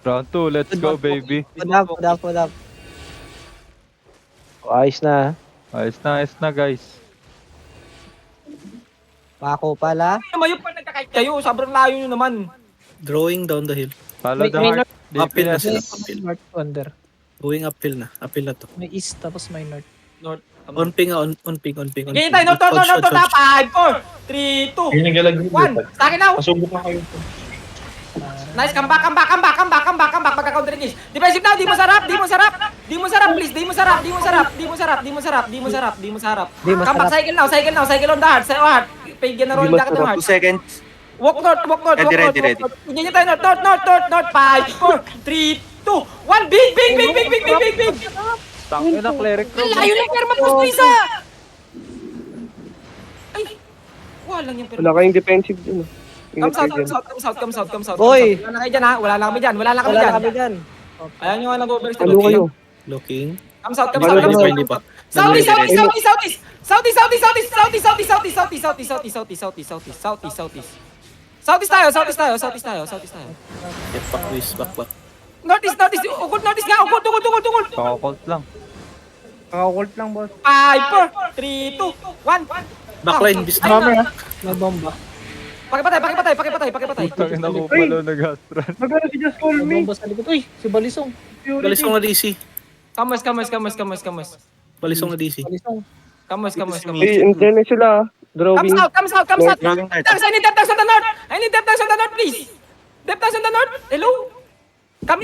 Round 2, let's go, baby. Put up. Ayos na. Ayos na, guys. Pako pala. Mayo pa nagkakait kayo. Sobrang layo nyo naman. Drawing down the hill. Follow the May heart. Uphill na DPS. sila. North under. Going uphill na. Uphill na to. May east tapos may north. North. On ping, on ping. Game tayo. North. 5, 4, 3, 2, Yun ang galag 1. Sa akin now. Pasubok na kayo. Nice, come back. Magka-counter engage. Defensive now, di mo sarap. Please, di mo sarap. Come back, cycle now. Cycle on the heart. Sa heart. Pagyan na roll ka ng heart. 2 seconds. Walk north. Ready. Hindi nyo tayo north. 5, 4, 3, 2, 1. Big. Tangin na, cleric room. Layo ng perma post isa. Ay. Walang yung perma. Wala kayong defensive dun. Come south. Boy. Wala na kayo dyan ha. Wala lang kami dyan. Ayan nyo nga nag-overstay. Ano kayo? Looking. Come south. Hindi pa. Southeast. Southeast tayo. Get back, please. Back. Northeast. Ugot northeast nga. Ugot. Kakakult lang. Kakakult lang, boss. 5, 4, 3, 2, 1. Backline, business. May bomba. Pakipatay. Tangin na ko pala nag-astral. Magano si Just Call May Me? bomba sa likod. Uy, si Balisong. Balisong na DC. Kamas. Balisong na DC. Balisong. Kamas. Eh, andyan na sila. Drawing. Come south. Drawing north. Tanks, I need depth tanks on the north, please. Depth tanks on the north. Hello?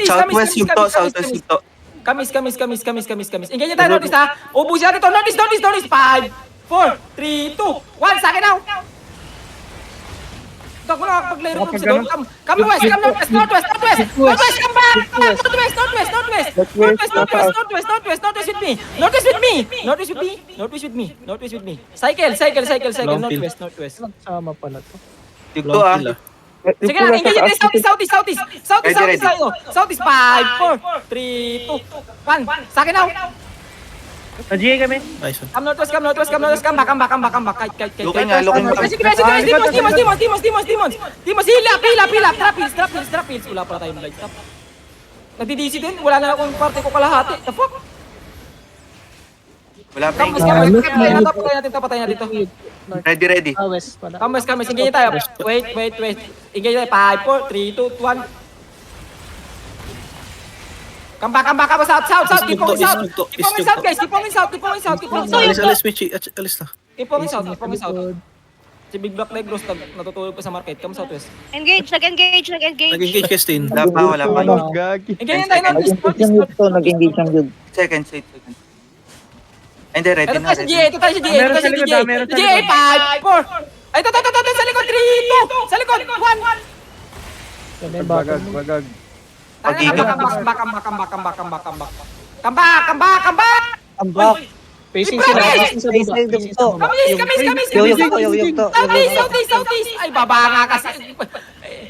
Southwest yung to. Southwest yung to. Kamis. Ingay niyo tayo, notice ha. Ubus yan ito, notice. 5, 4, 3, 2, 1. Sa akin now. Ito ako nakakapaglaro ko sa doon. Come west, northwest. Come back. Northwest with me. Northwest with me. Cycle. Long field. Northwest. Sama pala to. Yung to ah. Sige lang, engage tayo. Southeast tayo. Southeast, 5, 4, 3, 2, 1. Sa akin now. Na-GA kami. Nice one. Come northwest. Come back. Kite. Looking nga. Demons, hila. Trap heals. Wala pala tayong light. Stop. Nagdi-DC din. Wala na akong parte ko kalahati. The fuck? Wala pa Kamas, yung Patay natin to. ready. West pala. Kamas. Engage tayo. Wait. Engage tayo. 5, 4, 3, 2, 1. Come back. South. Keep on south, guys. Keep on south. Alis, Michi. Alis na. Keep on south. Si Big Black Negros natutulog pa sa market. Come southwest. Nag-engage. Nag-engage kay Stain. Wala pa. Oh, gagi. Engage tayo. Nag-engage ang good. Seconds. Hindi, ready na. Ito tayo sa GA. GA, 5, 4. Ay, ito, sa likod, 3, 2. Sa likod, 1. Kaya bago. Bagag. Come back. Facing sila. Facing sa baba. Kamis. Yung to. Southeast. Ay, baba nga kasi.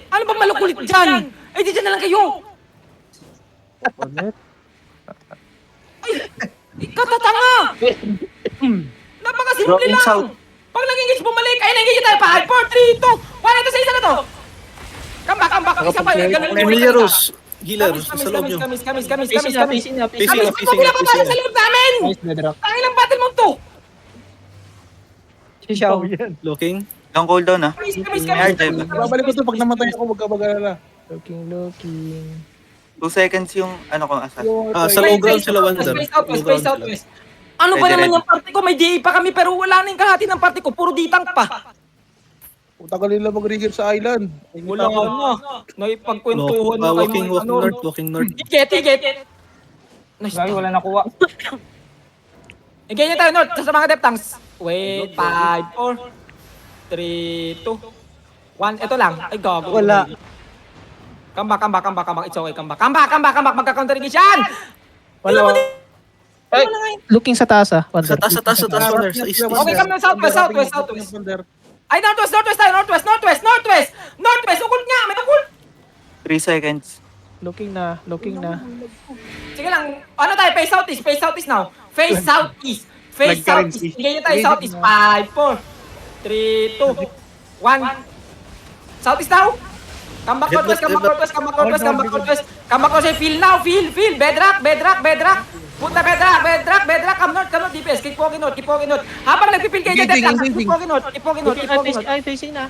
Ano ba malukulit dyan? Ay, di dyan na lang kayo. Ulit. Katatanga. Napakasimple Drawing lang. south. Pag nag-engage, bumalik. Ay, nag-engage tayo. 5, 4, 3, 2, 1. Ito sa isa na to. Come back. Isa pa. Emilia Rose. Healer. Sa loob nyo. Kamis. Facing na. Kamis, pagpapala sa loob namin. Nice bedrock. Ang ilang battle mo to. Siyaw. Looking. Long cooldown ah. Kamis. Air dive. Babalik ko to pag namatay ako, wag ka mag-alala. Looking. 2 seconds yung ano kong asat. Sa low ground sila Wonder. Space Southwest. Ano ba naman yung party ko? May DA pa kami pero wala na yung kahati ng party ko. Puro ditang pa. Tagal nila mag-rigger sa island. Wala na. Naipagkwentuhan na Walking north. Get. Nice. Wala nakuha. Ganyan tayo, North. Sa mga depth tanks. Wait, 5, 4, 3, 2, 1. Ito lang. Ay, gago. Wala. Come back. It's okay. Come back. Magka-counter engage yan. Wala. Looking sa taas ah. Sa taas, Wonder. Sa east. Okay, come na southwest. Ay, northwest tayo. Northwest. Ukol nga. May ukol. 3 seconds. Looking na. Sige lang. Ano tayo? Face southeast now. Face southeast. Ganyan tayo. Southeast. 5, 4, 3, 2, 1. Southeast now. Come back northwest. Come ako say feel now, feel. Bedrock. Punta bedrock. Come north, DPS. Keep walking north. Habang nagpipil kayo dyan, Death Lance, keep walking north. Ay, facing na.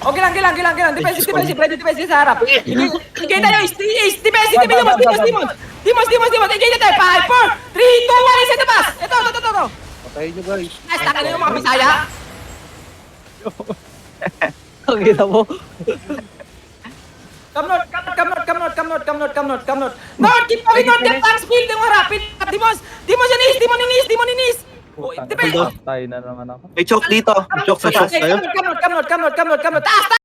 Okay lang. Defensive, ready defensive sa harap. Igay tayo, defensive, Demons. Igay na tayo, 5, 4, 3, 2, 1, reset the pass. Ito. Patayin nyo guys. Nice, takin na yung mga Bisaya. Ang gina mo. Come north. North, keep going north. Death Lance, field yung harap. Demons in east. Putang ina, tayo na naman ako. May choke dito. Choke sa shock tayo. Come north. Taas.